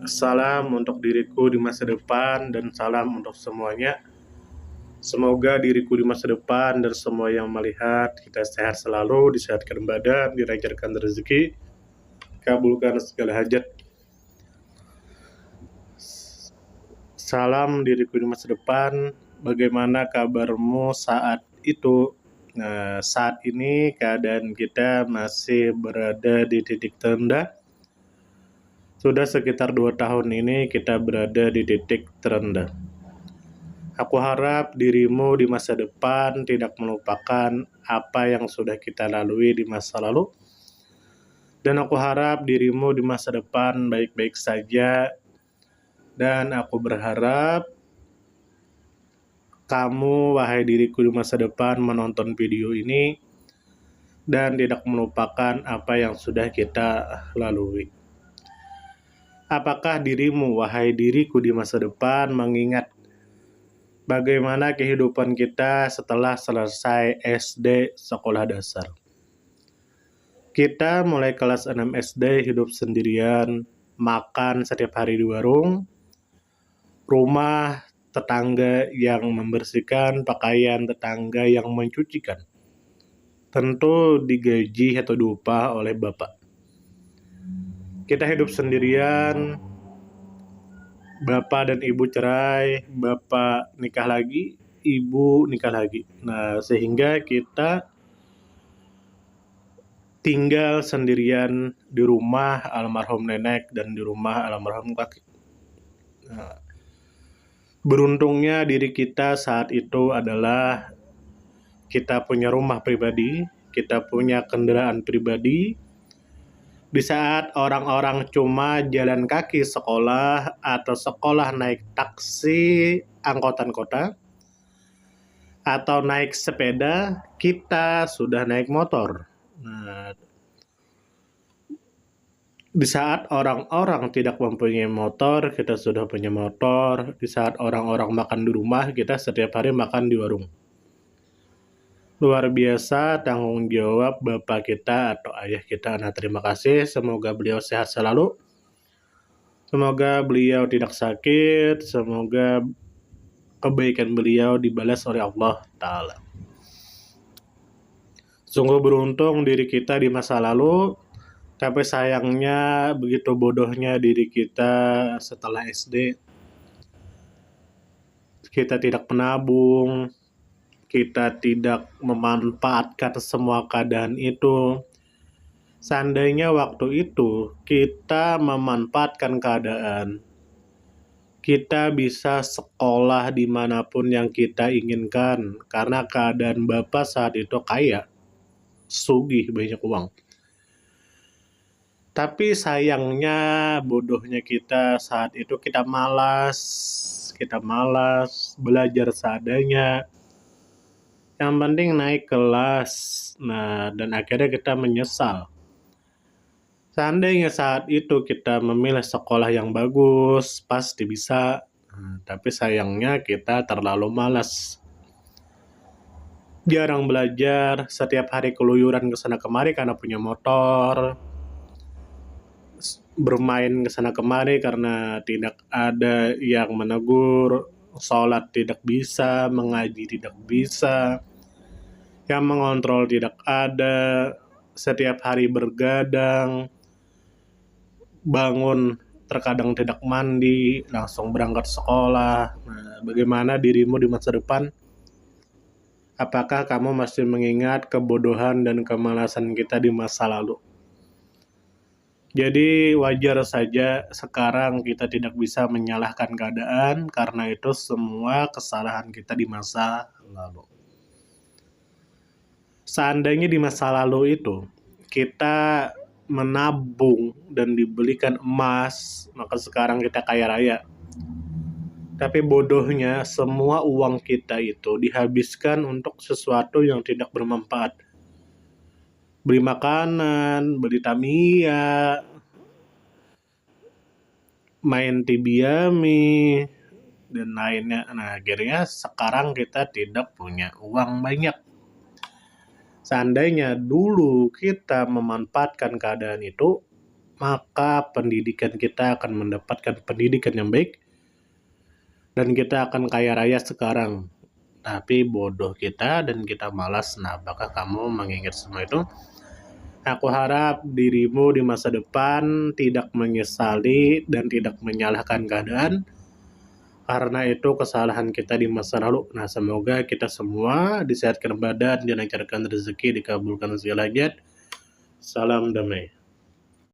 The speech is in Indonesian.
Salam untuk diriku di masa depan dan salam untuk semuanya. Semoga diriku di masa depan dan semua yang melihat kita sehat selalu, disehatkan badan, dilancarkan rezeki, kabulkan segala hajat. Salam diriku di masa depan. Bagaimana kabarmu saat itu? Nah, saat ini keadaan kita masih berada di titik terendah. Sudah sekitar 2 tahun ini kita berada di titik terendah. Aku harap dirimu di masa depan tidak melupakan apa yang sudah kita lalui di masa lalu. Dan aku harap dirimu di masa depan baik-baik saja. Dan aku berharap kamu, wahai diriku di masa depan, menonton video ini dan tidak melupakan apa yang sudah kita lalui. Apakah dirimu, wahai diriku di masa depan, mengingat bagaimana kehidupan kita setelah selesai SD sekolah dasar? Kita mulai kelas 6 SD hidup sendirian, makan setiap hari di warung, rumah tetangga yang membersihkan, pakaian tetangga yang mencucikan. Tentu digaji atau diupah oleh bapak. Kita hidup sendirian, bapak dan ibu cerai, bapak nikah lagi, ibu nikah lagi. Nah, sehingga kita tinggal sendirian di rumah almarhum nenek dan di rumah almarhum kakek. Nah, beruntungnya diri kita saat itu adalah kita punya rumah pribadi, kita punya kendaraan pribadi. Di saat orang-orang cuma jalan kaki sekolah atau sekolah naik taksi angkutan kota atau naik sepeda, kita sudah naik motor. Nah, di saat orang-orang tidak mempunyai motor, kita sudah punya motor. Di saat orang-orang makan di rumah, kita setiap hari makan di warung. Luar biasa tanggung jawab bapak kita atau ayah kita. Nah, terima kasih. Semoga beliau sehat selalu. Semoga beliau tidak sakit. Semoga kebaikan beliau dibalas oleh Allah Ta'ala. Sungguh beruntung diri kita di masa lalu. Tapi sayangnya begitu bodohnya diri kita setelah SD. Kita tidak menabung, kita tidak memanfaatkan semua keadaan itu. Seandainya waktu itu kita memanfaatkan keadaan, kita bisa sekolah dimanapun yang kita inginkan. Karena keadaan bapak saat itu kaya, sugih, banyak uang. Tapi sayangnya bodohnya kita saat itu kita malas belajar seadanya. Yang penting naik kelas. Nah, dan akhirnya kita menyesal. Seandainya saat itu kita memilih sekolah yang bagus, pasti bisa. Nah, tapi sayangnya kita terlalu malas. Jarang belajar, setiap hari keluyuran ke sana kemari karena punya motor. Bermain ke sana kemari karena tidak ada yang menegur. Sholat tidak bisa, mengaji tidak bisa. Yang mengontrol tidak ada, setiap hari bergadang, bangun terkadang tidak mandi, langsung berangkat sekolah. Nah, bagaimana dirimu di masa depan? Apakah kamu masih mengingat kebodohan dan kemalasan kita di masa lalu? Jadi wajar saja sekarang kita tidak bisa menyalahkan keadaan karena itu semua kesalahan kita di masa lalu. Seandainya di masa lalu itu kita menabung dan dibelikan emas, maka sekarang kita kaya raya. Tapi bodohnya semua uang kita itu dihabiskan untuk sesuatu yang tidak bermanfaat. Beli makanan, beli Tamiya, main Tibiami, dan lainnya. Nah, akhirnya sekarang kita tidak punya uang banyak. Seandainya dulu kita memanfaatkan keadaan itu, maka pendidikan kita akan mendapatkan pendidikan yang baik dan kita akan kaya raya sekarang. Tapi bodoh kita dan kita malas. Nah, apakah kamu mengingat semua itu? Aku harap dirimu di masa depan tidak menyesali dan tidak menyalahkan keadaan, karena itu kesalahan kita di masa lalu. Nah, semoga kita semua disehatkan badan, dilancarkan rezeki, dikabulkan segala hajat. Salam damai.